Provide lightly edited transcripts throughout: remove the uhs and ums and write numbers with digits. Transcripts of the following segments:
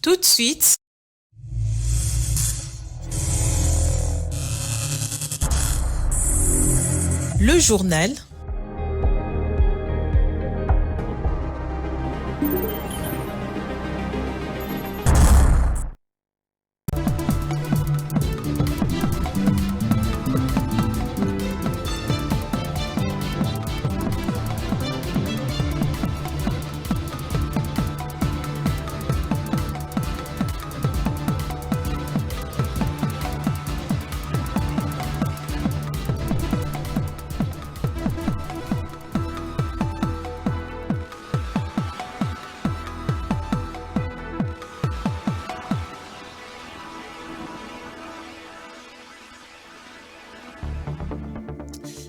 Tout de suite, le journal.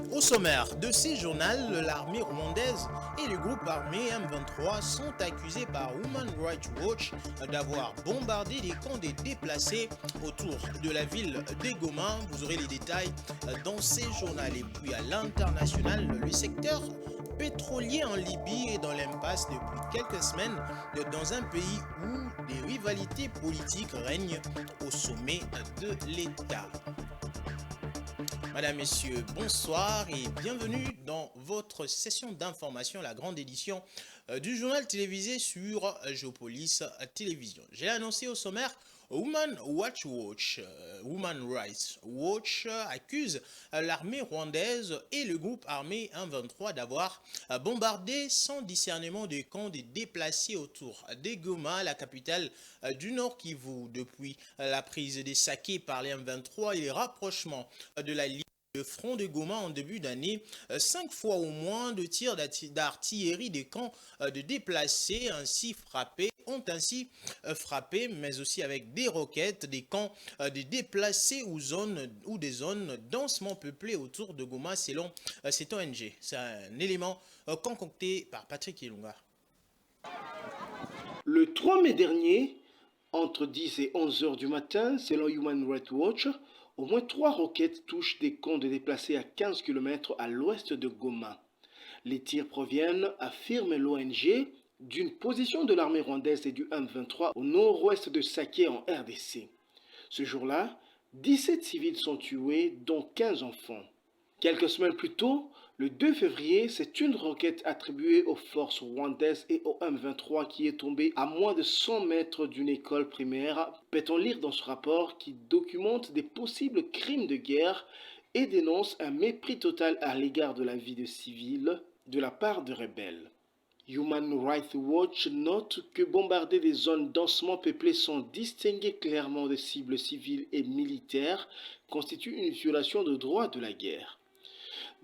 Au sommaire de ces journaux, l'armée rwandaise et le groupe armé M23 sont accusés par Human Rights Watch d'avoir bombardé des camps des déplacés autour de la ville de Goma. Vous aurez les détails dans ces journaux. Et puis à l'international, le secteur pétrolier en Libye est dans l'impasse depuis quelques semaines dans un pays où des rivalités politiques règnent au sommet de l'État. Madame, Messieurs, bonsoir et bienvenue dans votre session d'information, la grande édition du journal télévisé sur Géopolis Télévision. J'ai annoncé au sommaire, Human Rights Watch accuse l'armée rwandaise et le groupe armé M23 d'avoir bombardé sans discernement des camps des déplacés autour de Goma, la capitale du Nord Kivu, depuis la prise des Saké par les M23 et les rapprochements de la ligne de front de Goma en début d'année. 5 fois au moins de tirs d'artillerie des camps de déplacés ont ainsi frappé, mais aussi avec des roquettes, des camps de déplacés ou des zones densément peuplées autour de Goma, selon cette ONG. C'est un élément concocté par Patrick Ilunga. Le 3 mai dernier, entre 10 et 11 heures du matin, selon Human Rights Watch, au moins 3 roquettes touchent des camps de déplacés à 15 km à l'ouest de Goma. Les tirs proviennent, affirme l'ONG, d'une position de l'armée rwandaise et du M23 au nord-ouest de Saké en RDC. Ce jour-là, 17 civils sont tués, dont 15 enfants. Quelques semaines plus tôt, le 2 février, c'est une roquette attribuée aux forces rwandaises et au M23 qui est tombée à moins de 100 mètres d'une école primaire, peut-on lire dans ce rapport qui documente des possibles crimes de guerre et dénonce un mépris total à l'égard de la vie de civils de la part de rebelles. Human Rights Watch note que bombarder des zones densément peuplées sans distinguer clairement de cibles civiles et militaires constitue une violation de droits de la guerre.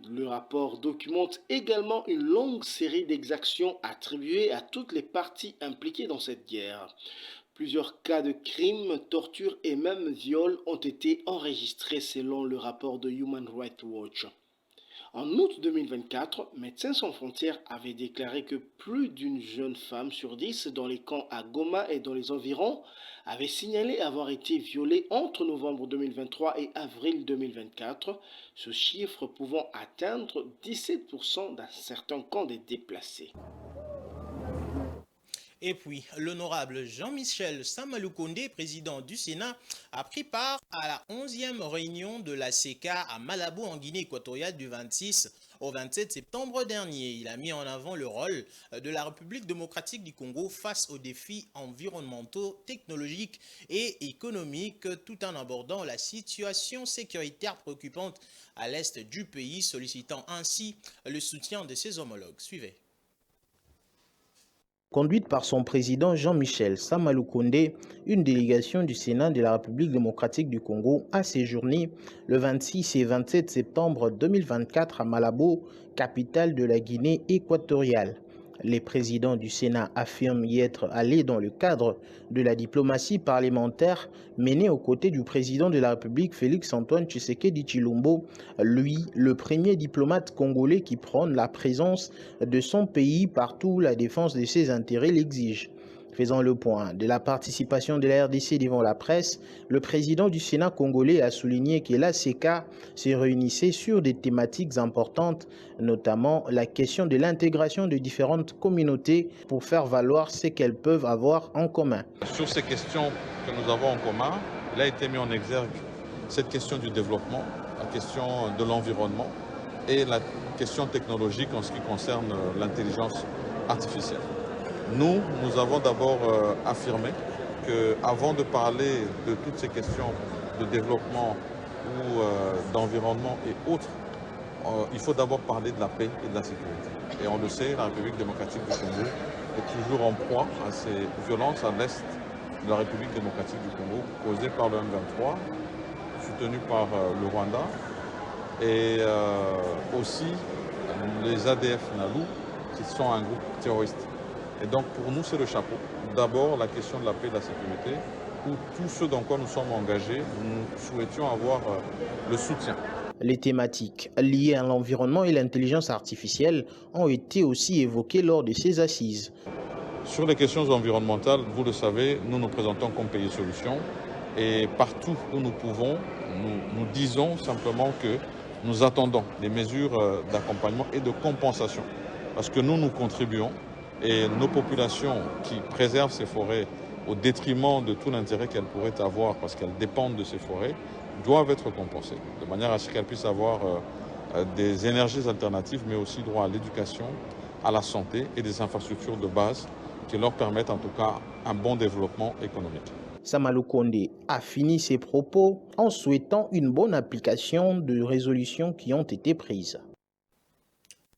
Le rapport documente également une longue série d'exactions attribuées à toutes les parties impliquées dans cette guerre. Plusieurs cas de crimes, tortures et même viols ont été enregistrés selon le rapport de Human Rights Watch. En août 2024, Médecins sans frontières avait déclaré que plus d'une jeune femme sur 10 dans les camps à Goma et dans les environs avait signalé avoir été violée entre novembre 2023 et avril 2024, ce chiffre pouvant atteindre 17% dans certains camps des déplacés. Et puis, l'honorable Jean-Michel Samaloukonde, président du Sénat, a pris part à la 11e réunion de la CECA à Malabo, en Guinée équatoriale, du 26 au 27 septembre dernier. Il a mis en avant le rôle de la République démocratique du Congo face aux défis environnementaux, technologiques et économiques, tout en abordant la situation sécuritaire préoccupante à l'est du pays, sollicitant ainsi le soutien de ses homologues. Suivez. Conduite par son président Jean-Michel Samaloukonde, une délégation du Sénat de la République démocratique du Congo a séjourné le 26 et 27 septembre 2024 à Malabo, capitale de la Guinée équatoriale. Les présidents du Sénat affirment y être allés dans le cadre de la diplomatie parlementaire menée aux côtés du président de la République Félix-Antoine Tshisekedi Tshilombo, lui, le premier diplomate congolais qui prône la présence de son pays partout où la défense de ses intérêts l'exige. Faisant le point de la participation de la RDC devant la presse, le président du Sénat congolais a souligné que l'ACK se réunissait sur des thématiques importantes, notamment la question de l'intégration de différentes communautés pour faire valoir ce qu'elles peuvent avoir en commun. Sur ces questions que nous avons en commun, il a été mis en exergue cette question du développement, la question de l'environnement et la question technologique en ce qui concerne l'intelligence artificielle. Nous avons d'abord affirmé qu'avant de parler de toutes ces questions de développement ou d'environnement et autres, il faut d'abord parler de la paix et de la sécurité. Et on le sait, la République démocratique du Congo est toujours en proie à ces violences à l'est de la République démocratique du Congo, causées par le M23, soutenu par le Rwanda, et aussi les ADF NALU, qui sont un groupe terroriste. Et donc pour nous, c'est le chapeau. D'abord, la question de la paix et de la sécurité, pour tous ceux dans quoi nous sommes engagés, nous souhaitions avoir le soutien. Les thématiques liées à l'environnement et l'intelligence artificielle ont été aussi évoquées lors de ces assises. Sur les questions environnementales, vous le savez, nous nous présentons comme pays solution. Et partout où nous pouvons, nous disons simplement que nous attendons des mesures d'accompagnement et de compensation. Parce que nous contribuons et nos populations qui préservent ces forêts au détriment de tout l'intérêt qu'elles pourraient avoir parce qu'elles dépendent de ces forêts, doivent être compensées, de manière à ce qu'elles puissent avoir des énergies alternatives, mais aussi droit à l'éducation, à la santé et des infrastructures de base qui leur permettent en tout cas un bon développement économique. Sama Lukonde a fini ses propos en souhaitant une bonne application de résolutions qui ont été prises.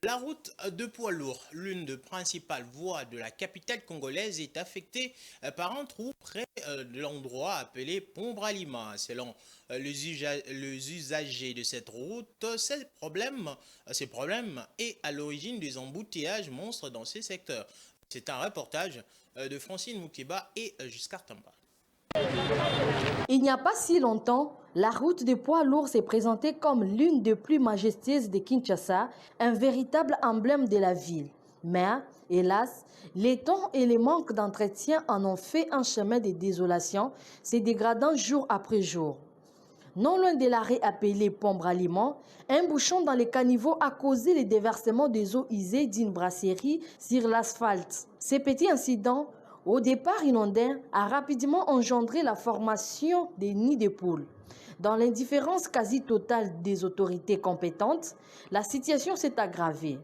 La route de poids lourd, l'une des principales voies de la capitale congolaise, est affectée par un trou près de l'endroit appelé Pont Bralima. Selon les usagers de cette route, ces problèmes est à l'origine des embouteillages monstres dans ces secteurs. C'est un reportage de Francine Moukeba et Giscard Tamba. Il n'y a pas si longtemps, la route des poids lourds s'est présentée comme l'une des plus majestueuses de Kinshasa, un véritable emblème de la ville. Mais, hélas, les temps et les manques d'entretien en ont fait un chemin de désolation, se dégradant jour après jour. Non loin de l'arrêt appelé Pont Bralima, un bouchon dans les caniveaux a causé le déversement des eaux usées d'une brasserie sur l'asphalte. Ces petits incidents, au départ inondé, a rapidement engendré la formation des nids de poules. Dans l'indifférence quasi totale des autorités compétentes, la situation s'est aggravée.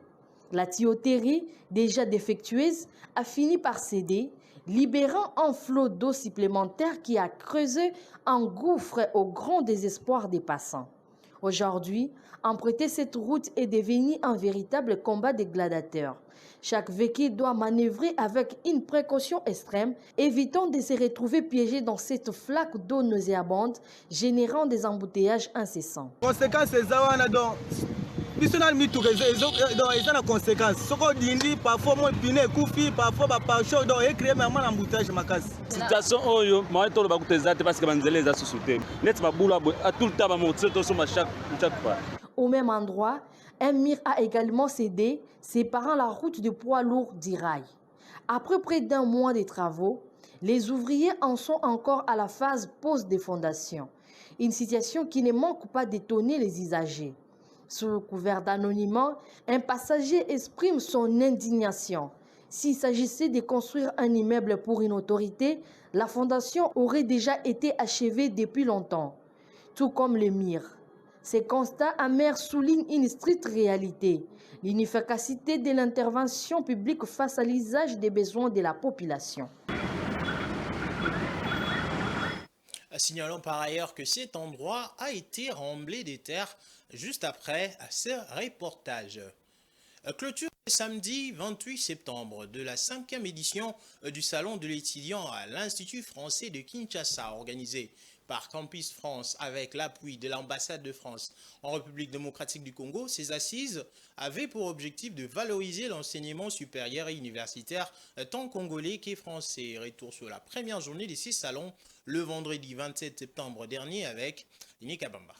La tuyauterie, déjà défectueuse, a fini par céder, libérant un flot d'eau supplémentaire qui a creusé un gouffre au grand désespoir des passants. Aujourd'hui, emprunter cette route est devenu un véritable combat de gladiateurs. Chaque véhicule doit manœuvrer avec une précaution extrême, évitant de se retrouver piégé dans cette flaque d'eau nauséabonde, générant des embouteillages incessants. Au même endroit, un mur a également cédé, séparant la route de poids lourd du rail. Après près d'un mois de travaux, les ouvriers en sont encore à la phase pose des fondations. Une situation qui ne manque pas d'étonner les usagers. Sous le couvert d'anonymat, un passager exprime son indignation. S'il s'agissait de construire un immeuble pour une autorité, la fondation aurait déjà été achevée depuis longtemps, tout comme le mur. Ces constats amers soulignent une stricte réalité, l'inefficacité de l'intervention publique face à l'usage des besoins de la population. Signalons par ailleurs que cet endroit a été remblé des terres juste après ce reportage. Clôture le samedi 28 septembre de la 5e édition du Salon de l'étudiant à l'Institut français de Kinshasa, organisé par Campus France avec l'appui de l'ambassade de France en République démocratique du Congo. Ces assises avaient pour objectif de valoriser l'enseignement supérieur et universitaire tant congolais qu'est français. Retour sur la première journée de ces salons le vendredi 27 septembre dernier avec Liné Kabamba.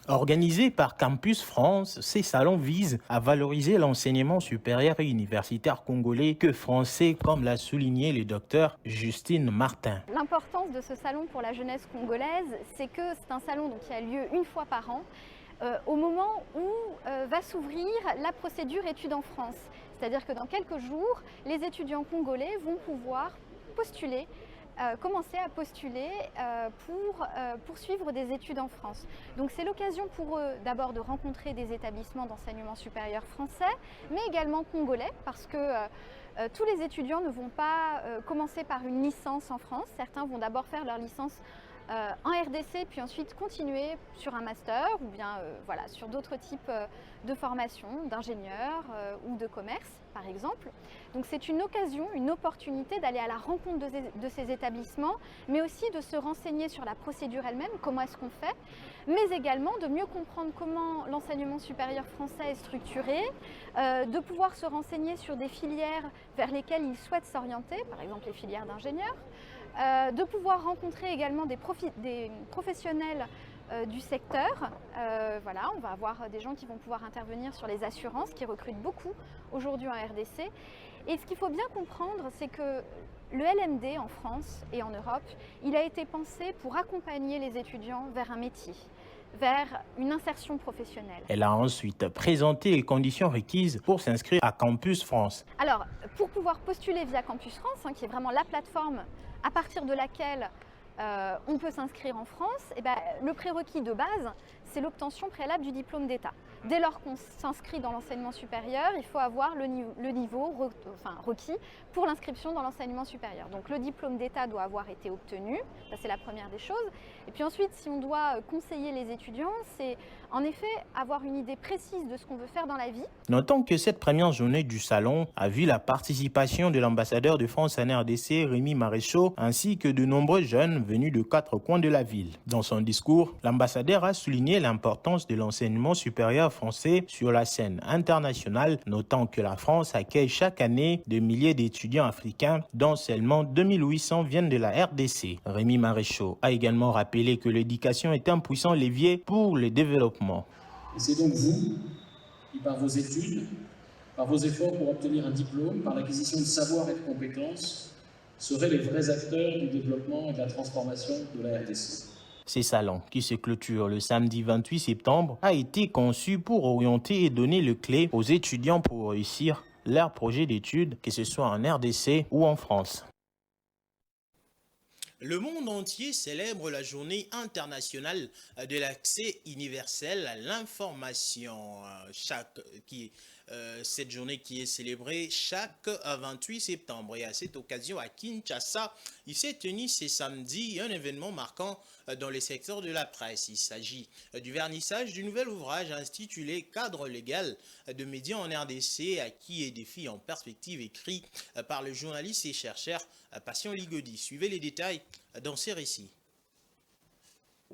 Organisés par Campus France, ces salons visent à valoriser l'enseignement supérieur et universitaire congolais que français, comme l'a souligné le docteur Justine Martin. L'importance de ce salon pour la jeunesse congolaise, c'est que c'est un salon qui a lieu une fois par an, au moment où va s'ouvrir la procédure études en France. C'est-à-dire que dans quelques jours, les étudiants congolais vont pouvoir postuler, commencer à postuler pour poursuivre des études en France. Donc c'est l'occasion pour eux d'abord de rencontrer des établissements d'enseignement supérieur français, mais également congolais, parce que tous les étudiants ne vont pas commencer par une licence en France. Certains vont d'abord faire leur licence en RDC, puis ensuite continuer sur un master ou bien voilà, sur d'autres types de formations, d'ingénieurs ou de commerce par exemple. Donc c'est une occasion, une opportunité d'aller à la rencontre de ces établissements, mais aussi de se renseigner sur la procédure elle-même, comment est-ce qu'on fait, mais également de mieux comprendre comment l'enseignement supérieur français est structuré, de pouvoir se renseigner sur des filières vers lesquelles ils souhaitent s'orienter, par exemple les filières d'ingénieurs, de pouvoir rencontrer également des professionnels du secteur. Voilà, on va avoir des gens qui vont pouvoir intervenir sur les assurances, qui recrutent beaucoup aujourd'hui en RDC. Et ce qu'il faut bien comprendre, c'est que le LMD en France et en Europe, il a été pensé pour accompagner les étudiants vers un métier, vers une insertion professionnelle. Elle a ensuite présenté les conditions requises pour s'inscrire à Campus France. Alors, pour pouvoir postuler via Campus France, qui est vraiment la plateforme à partir de laquelle on peut s'inscrire en France, et le prérequis de base, c'est l'obtention préalable du diplôme d'État. Dès lors qu'on s'inscrit dans l'enseignement supérieur, il faut avoir le niveau requis pour l'inscription dans l'enseignement supérieur. Donc le diplôme d'État doit avoir été obtenu, ça c'est la première des choses. Et puis ensuite, si on doit conseiller les étudiants, c'est en effet avoir une idée précise de ce qu'on veut faire dans la vie. Notons que cette première journée du salon a vu la participation de l'ambassadeur de France en RDC, Rémi Maréchaux, ainsi que de nombreux jeunes venus de 4 coins de la ville. Dans son discours, l'ambassadeur a souligné l'importance de l'enseignement supérieur français sur la scène internationale, notant que la France accueille chaque année de milliers d'étudiants africains, dont seulement 2800 viennent de la RDC. Rémi Maréchaux a également rappelé que l'éducation est un puissant levier pour le développement. Et c'est donc vous qui, par vos études, par vos efforts pour obtenir un diplôme, par l'acquisition de savoir et de compétences, serez les vrais acteurs du développement et de la transformation de la RDC. Ces salons, qui se clôturent le samedi 28 septembre, a été conçu pour orienter et donner le clé aux étudiants pour réussir leur projet d'études, que ce soit en RDC ou en France. Le monde entier célèbre la journée internationale de l'accès universel à l'information. Cette journée qui est célébrée chaque 28 septembre. Et à cette occasion, à Kinshasa, il s'est tenu ce samedi un événement marquant dans le secteur de la presse. Il s'agit du vernissage du nouvel ouvrage intitulé « Cadre légal de médias en RDC, acquis et défis en perspective » écrit par le journaliste et chercheur Patient Ligodi. Suivez les détails dans ces récits.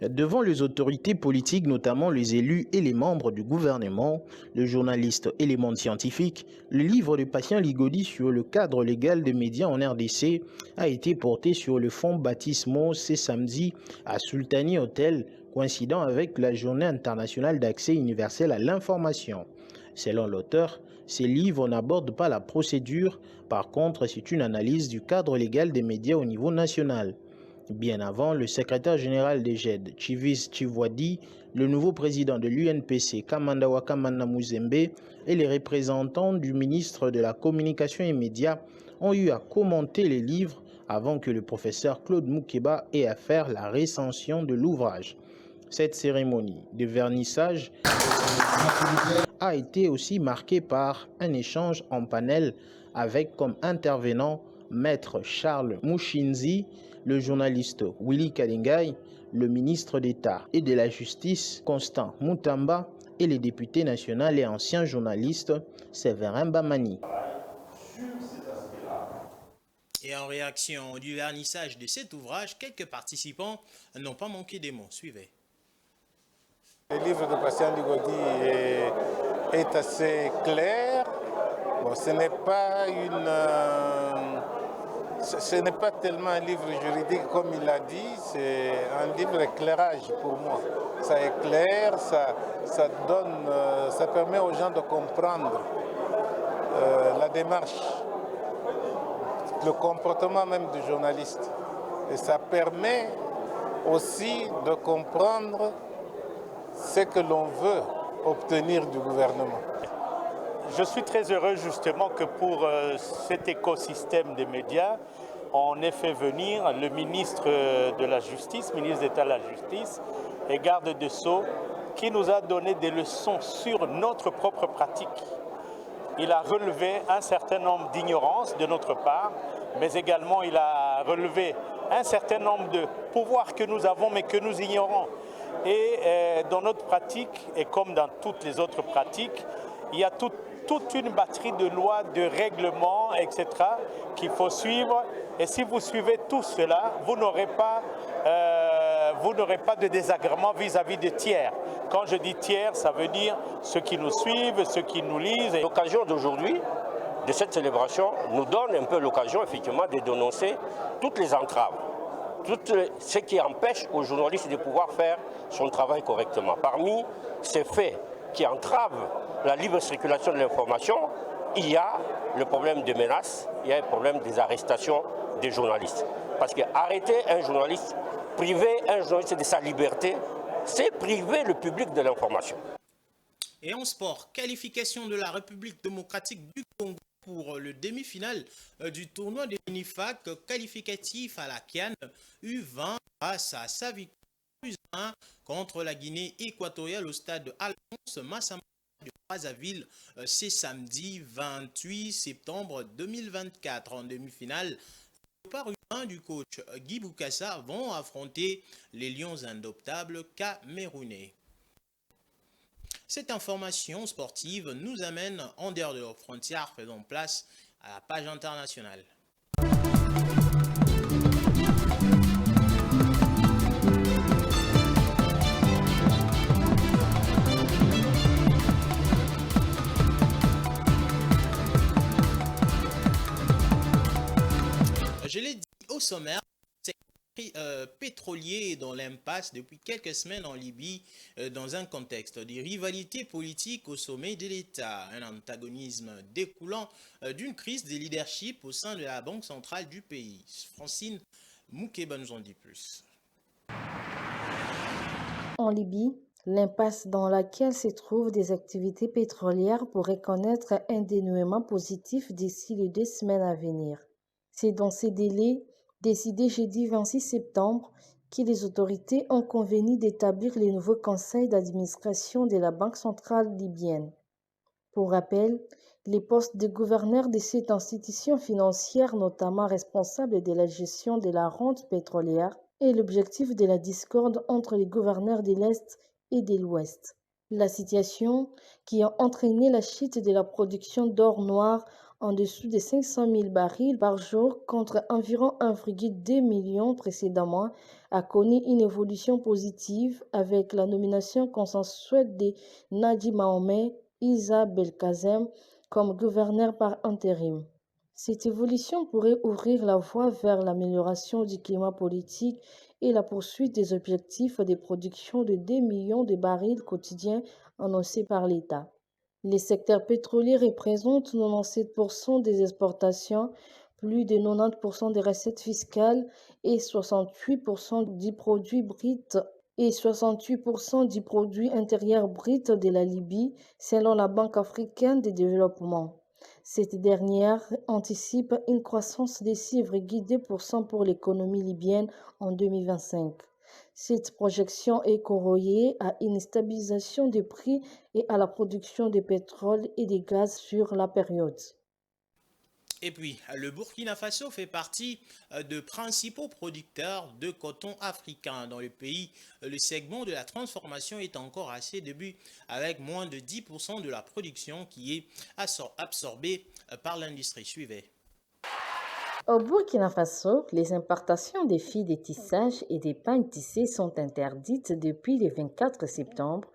Devant les autorités politiques, notamment les élus et les membres du gouvernement, le journaliste et les mondes scientifiques, le livre de Patient Ligodi sur le cadre légal des médias en RDC a été porté sur le fond baptismaux ce samedi à Sultani Hotel, coïncidant avec la Journée internationale d'accès universel à l'information. Selon l'auteur, ces livres n'abordent pas la procédure, par contre c'est une analyse du cadre légal des médias au niveau national. Bien avant, le secrétaire général des GED, Chivis Chivwadi, le nouveau président de l'UNPC, Kamanda Wakamana Muzembe, et les représentants du ministre de la Communication et Médias ont eu à commenter les livres avant que le professeur Claude Moukeba ait à faire la recension de l'ouvrage. Cette cérémonie de vernissage a été aussi marquée par un échange en panel avec comme intervenant Maître Charles Mouchinzi, le journaliste Willy Kalingai, le ministre d'État et de la Justice Constant Moutamba et les députés nationaux et anciens journalistes Séverin Bamani. Et en réaction du vernissage de cet ouvrage, quelques participants n'ont pas manqué des mots. Suivez. Le livre de Patient Ligodi est assez clair. Bon, ce n'est pas ce n'est pas tellement un livre juridique comme il l'a dit, c'est un livre éclairage pour moi. Ça éclaire, ça permet aux gens de comprendre la démarche, le comportement même du journaliste. Et ça permet aussi de comprendre ce que l'on veut obtenir du gouvernement. Je suis très heureux justement que pour cet écosystème des médias, on ait fait venir le ministre de la Justice, ministre d'État de la Justice et garde des Sceaux, qui nous a donné des leçons sur notre propre pratique. Il a relevé un certain nombre d'ignorances de notre part, mais également il a relevé un certain nombre de pouvoirs que nous avons mais que nous ignorons. Et dans notre pratique, et comme dans toutes les autres pratiques, il y a toute une batterie de lois, de règlements, etc. qu'il faut suivre. Et si vous suivez tout cela, vous n'aurez pas de désagrément vis-à-vis des tiers. Quand je dis tiers, ça veut dire ceux qui nous suivent, ceux qui nous lisent. L'occasion d'aujourd'hui, de cette célébration, nous donne un peu l'occasion effectivement de dénoncer toutes les entraves, tout ce qui empêche aux journalistes de pouvoir faire son travail correctement. Parmi ces faits qui entravent la libre circulation de l'information, il y a le problème des menaces, il y a le problème des arrestations des journalistes. Parce qu'arrêter un journaliste, priver un journaliste de sa liberté, c'est priver le public de l'information. Et en sport, qualification de la République démocratique du Congo pour le demi-finale du tournoi de l'UNIFAC qualificatif à la CAN U20 grâce à sa victoire 1 contre la Guinée équatoriale au stade de Alphonse Massamba de Brazzaville. C'est samedi 28 septembre 2024 en demi-finale. Par U20 du coach Guy Boukassa vont affronter les Lions indoptables camerounais. Cette information sportive nous amène en dehors de nos frontières, faisons place à la page internationale. Je l'ai dit au sommaire, c'est pétrolier dans l'impasse depuis quelques semaines en Libye dans un contexte de rivalité politique au sommet de l'État, un antagonisme découlant d'une crise de leadership au sein de la banque centrale du pays. Francine Moukeba nous en dit plus. En Libye, l'impasse dans laquelle se trouvent des activités pétrolières pourrait connaître un dénouement positif d'ici les 2 semaines à venir. C'est dans ces délais, décidé jeudi 26 septembre, que les autorités ont convenu d'établir les nouveaux conseils d'administration de la Banque centrale libyenne. Pour rappel, les postes de gouverneur de cette institution financière, notamment responsable de la gestion de la rente pétrolière, est l'objectif de la discorde entre les gouverneurs de l'Est et de l'Ouest. La situation qui a entraîné la chute de la production d'or noir en dessous de 500 000 barils par jour contre environ 1,2 million précédemment, a connu une évolution positive avec la nomination consensuelle de Nadi Mahomet Isa Belkacem comme gouverneur par intérim. Cette évolution pourrait ouvrir la voie vers l'amélioration du climat politique et la poursuite des objectifs de production de 2 millions de barils quotidiens annoncés par l'État. Les secteurs pétroliers représentent 97% des exportations, plus de 90% des recettes fiscales et 68% du produit brut et 68% du produit intérieur brut de la Libye, selon la Banque africaine de développement. Cette dernière anticipe une croissance de 6,2% pour l'économie libyenne en 2025. Cette projection est corrélée à une stabilisation des prix et à la production de pétrole et de gaz sur la période. Et puis, le Burkina Faso fait partie des principaux producteurs de coton africain dans le pays. Le segment de la transformation est encore à ses débuts, avec moins de 10% de la production qui est absorbée par l'industrie. Suivez. Au Burkina Faso, les importations de fils de tissage et des pagnes tissées sont interdites depuis le 24 septembre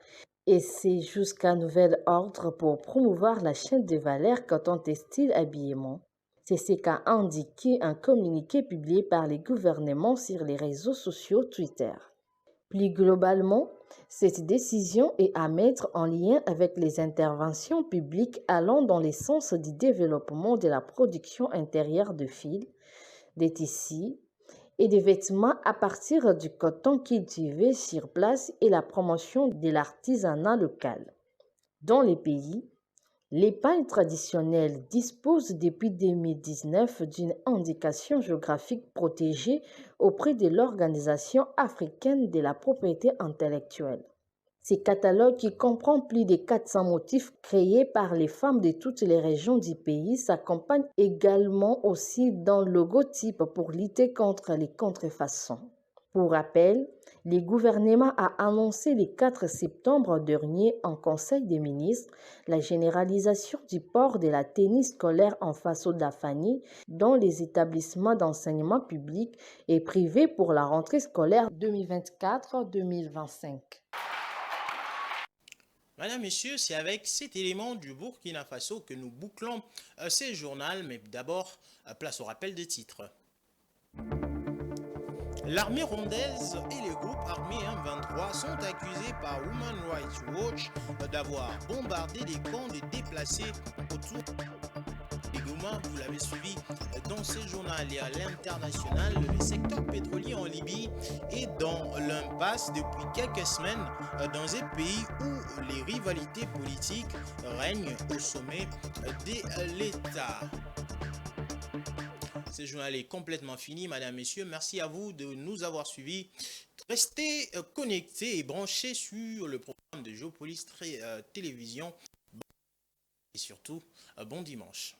et c'est jusqu'à nouvel ordre pour promouvoir la chaîne de valeur coton textile habillement. C'est ce qu'a indiqué un communiqué publié par les gouvernements sur les réseaux sociaux Twitter. Plus globalement, cette décision est à mettre en lien avec les interventions publiques allant dans le sens du développement de la production intérieure de fils, des tissus et des vêtements à partir du coton cultivé sur place et la promotion de l'artisanat local. Dans les pays, les pains traditionnels disposent depuis 2019 d'une indication géographique protégée auprès de l'Organisation africaine de la propriété intellectuelle. Ce catalogue, qui comprend plus de 400 motifs créés par les femmes de toutes les régions du pays, s'accompagne également aussi d'un logotype pour lutter contre les contrefaçons. Pour rappel, le gouvernement a annoncé le 4 septembre dernier en Conseil des ministres la généralisation du port de la tenue scolaire en Faso Dafani dans les établissements d'enseignement public et privé pour la rentrée scolaire 2024-2025. Madame, Messieurs, c'est avec cet élément du Burkina Faso que nous bouclons ces journaux, mais d'abord, place au rappel des titres. L'armée rwandaise et les groupes armés M23 sont accusés par Human Rights Watch d'avoir bombardé des camps de déplacés autour de Goma. Vous l'avez suivi dans ce journal et à l'international. Le secteur pétrolier en Libye est dans l'impasse depuis quelques semaines dans un pays où les rivalités politiques règnent au sommet de l'État. Ce journal est complètement fini, Madame, Messieurs. Merci à vous de nous avoir suivis. Restez connectés et branchés sur le programme de Géopolis Télévision. Et surtout, bon dimanche.